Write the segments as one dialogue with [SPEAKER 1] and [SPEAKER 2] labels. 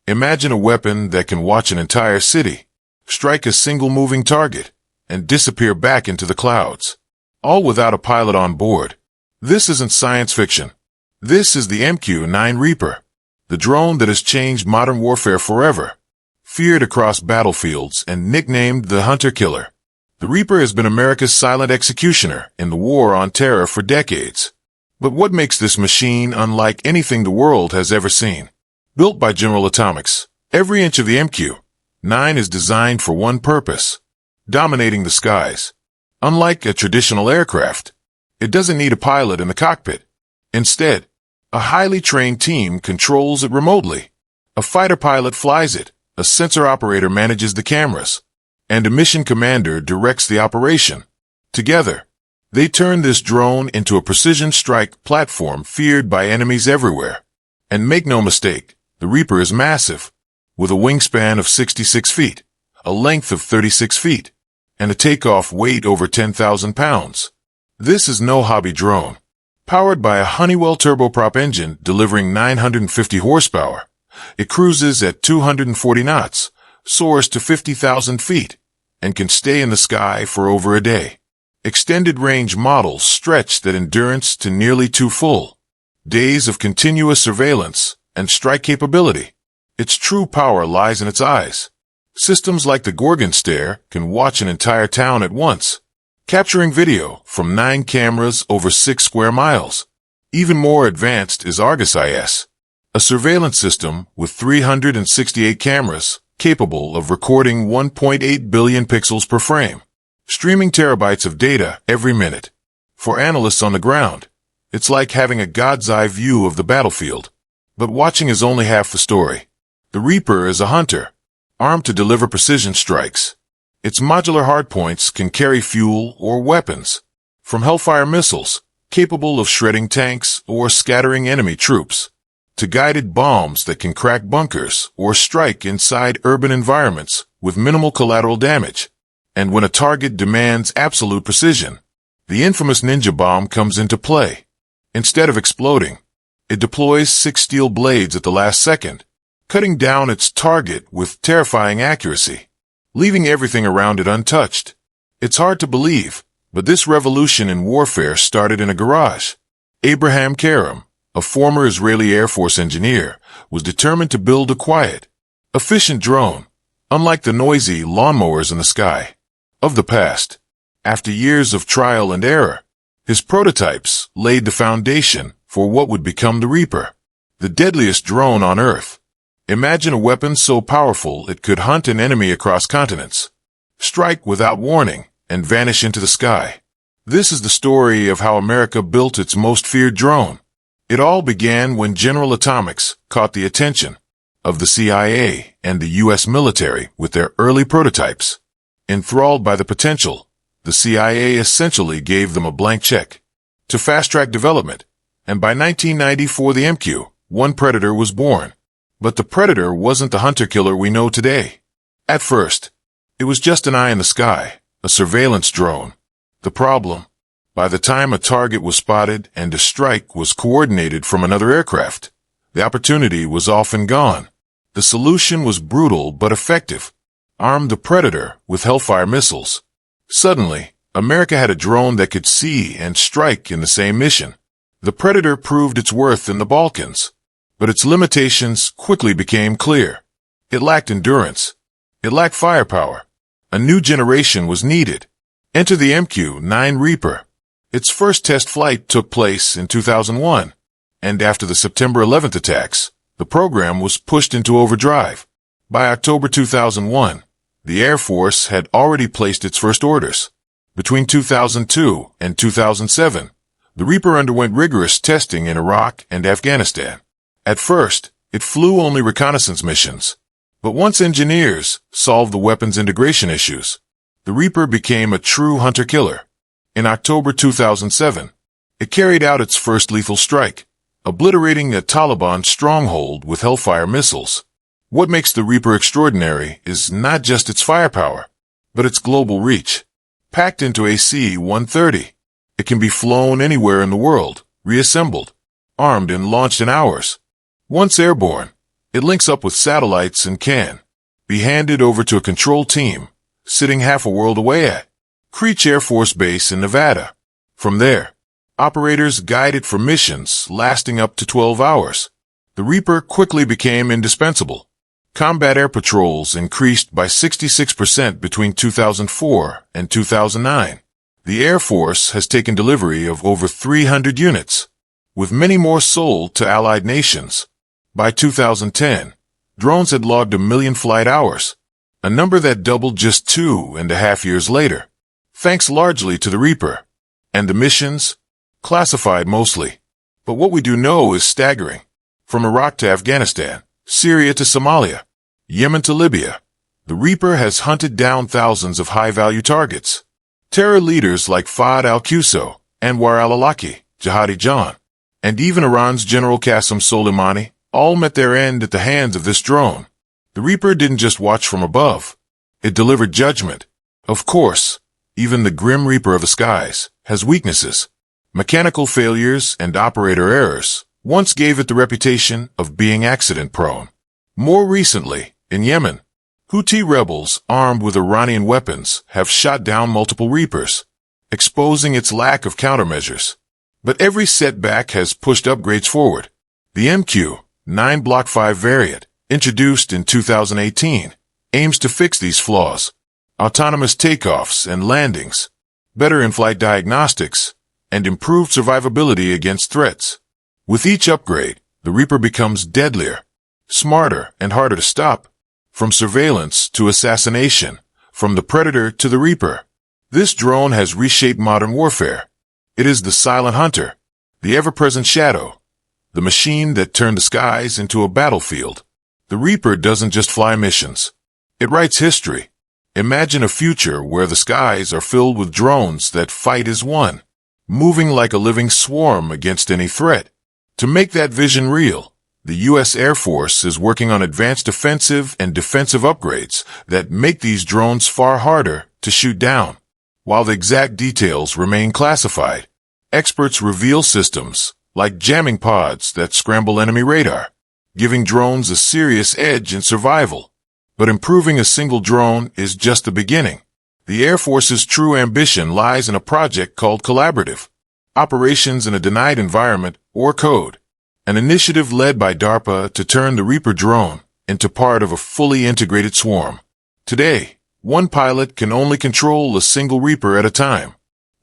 [SPEAKER 1] Imagine a weapon that can watch an entire city, strike a single moving target, and disappear back into the clouds, all without a pilot on board. This isn't science fiction. This is the MQ-9 Reaper, the drone that has changed modern warfare forever. Feared across battlefields and nicknamed the Hunter Killer, the Reaper has been America's silent executioner in the war on terror for decades. But what makes this machine unlike anything the world has ever seen? Built by General Atomics, every inch of the MQ-9 is designed for one purpose: dominating the skies. Unlike a traditional aircraft, it doesn't need a pilot in the cockpit. Instead, a highly trained team controls it remotely. A fighter pilot flies it, a sensor operator manages the cameras, and a mission commander directs the operation. Together, they turn this drone into a precision strike platform feared by enemies everywhere. And make no mistake, the Reaper is massive, with a wingspan of 66 feet, a length of 36 feet, and a takeoff weight over 10,000 pounds. This is no hobby drone. Powered by a Honeywell turboprop engine delivering 950 horsepower, it cruises at 240 knots, soars to 50,000 feet, and can stay in the sky for over a day. Extended range models stretch that endurance to nearly 2 full days of continuous surveillance and strike capability. Its true power lies in its eyes. Systems like the Gorgon Stare can watch an entire town at once, capturing video from 9 cameras over 6 square miles. Even more advanced is Argus IS, a surveillance system with 368 cameras capable of recording 1.8 billion pixels per frame, streaming terabytes of data every minute. For analysts on the ground, it's like having a god's eye view of the battlefield. But watching is only half the story. The Reaper is a hunter, armed to deliver precision strikes. Its modular hardpoints can carry fuel or weapons, from Hellfire missiles, capable of shredding tanks or scattering enemy troops, to guided bombs that can crack bunkers or strike inside urban environments with minimal collateral damage. And when a target demands absolute precision, the infamous ninja bomb comes into play. Instead of exploding, it deploys 6 steel blades at the last second, cutting down its target with terrifying accuracy, leaving everything around it untouched. It's hard to believe, but this revolution in warfare started in a garage. Abraham Karam, a former Israeli Air Force engineer, was determined to build a quiet, efficient drone, unlike the noisy lawnmowers in the sky of the past. After years of trial and error, his prototypes laid the foundation for what would become the Reaper, the deadliest drone on Earth. Imagine a weapon so powerful it could hunt an enemy across continents, strike without warning, and vanish into the sky. This is the story of how America built its most feared drone. It all began when General Atomics caught the attention of the CIA and the U.S. military with their early prototypes. Enthralled by the potential, the CIA essentially gave them a blank check to fast-track development, and by 1994 the MQ-1 Predator was born. But the Predator wasn't the hunter-killer we know today. At first, it was just an eye in the sky, a surveillance drone. The problem: by the time a target was spotted and a strike was coordinated from another aircraft, the opportunity was often gone. The solution was brutal but effective: arm the Predator with Hellfire missiles. Suddenly, America had a drone that could see and strike in the same mission. The Predator proved its worth in the Balkans, but its limitations quickly became clear. It lacked endurance. It lacked firepower. A new generation was needed. Enter the MQ-9 Reaper. Its first test flight took place in 2001, and after the September 11th attacks, the program was pushed into overdrive. By October 2001, the Air Force had already placed its first orders. Between 2002 and 2007, the Reaper underwent rigorous testing in Iraq and Afghanistan. At first, it flew only reconnaissance missions. But once engineers solved the weapons integration issues, the Reaper became a true hunter-killer. In October 2007, it carried out its first lethal strike, obliterating a Taliban stronghold with Hellfire missiles. What makes the Reaper extraordinary is not just its firepower, but its global reach. Packed into a C-130, it can be flown anywhere in the world, reassembled, armed and launched in hours. Once airborne, It links up with satellites and can be handed over to a control team sitting half a world away at Creech Air Force Base in Nevada. From there, operators guide it for missions lasting up to 12 hours. The Reaper quickly became indispensable. Combat air patrols increased by 66% between 2004 and 2009. The Air Force has taken delivery of over 300 units, with many more sold to allied nations. By 2010, drones had logged 1 million flight hours, a number that doubled just 2.5 years later, thanks largely to the Reaper. And the missions? Classified mostly. But what we do know is staggering. From Iraq to Afghanistan, Syria to Somalia, Yemen to Libya, the Reaper has hunted down thousands of high-value targets. Terror leaders like Fahd al-Quso, Anwar al-Awlaki, Jihadi John, and even Iran's General Qasem Soleimani all met their end at the hands of this drone. The Reaper didn't just watch from above. It delivered judgment. Of course, even the grim Reaper of the skies has weaknesses. Mechanical failures and operator errors once gave it the reputation of being accident-prone. More recently, in Yemen, Houthi rebels armed with Iranian weapons have shot down multiple Reapers, exposing its lack of countermeasures. But every setback has pushed upgrades forward. The MQ-9 Block 5 variant, introduced in 2018, aims to fix these flaws. Autonomous takeoffs and landings, better in-flight diagnostics, and improved survivability against threats. With each upgrade, the Reaper becomes deadlier, smarter, and harder to stop. From surveillance to assassination, from the Predator to the Reaper, this drone has reshaped modern warfare. It is the silent hunter, the ever-present shadow, the machine that turned the skies into a battlefield. The Reaper doesn't just fly missions. It writes history. Imagine a future where the skies are filled with drones that fight as one, moving like a living swarm against any threat. To make that vision real, the U.S. Air Force is working on advanced offensive and defensive upgrades that make these drones far harder to shoot down. While the exact details remain classified, experts reveal systems like jamming pods that scramble enemy radar, giving drones a serious edge in survival. But improving a single drone is just the beginning. The Air Force's true ambition lies in a project called Collaborative Operations in a Denied Environment, or CODE, an initiative led by DARPA to turn the Reaper drone into part of a fully integrated swarm. Today, one pilot can only control a single Reaper at a time.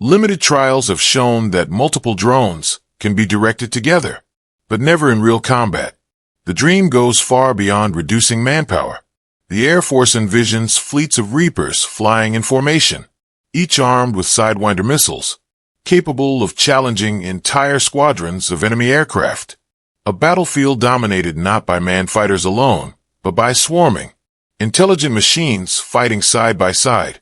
[SPEAKER 1] Limited trials have shown that multiple drones can be directed together, but never in real combat. The dream goes far beyond reducing manpower. The Air Force envisions fleets of Reapers flying in formation, each armed with Sidewinder missiles, capable of challenging entire squadrons of enemy aircraft. A battlefield dominated not by manned fighters alone, but by swarming, intelligent machines fighting side by side.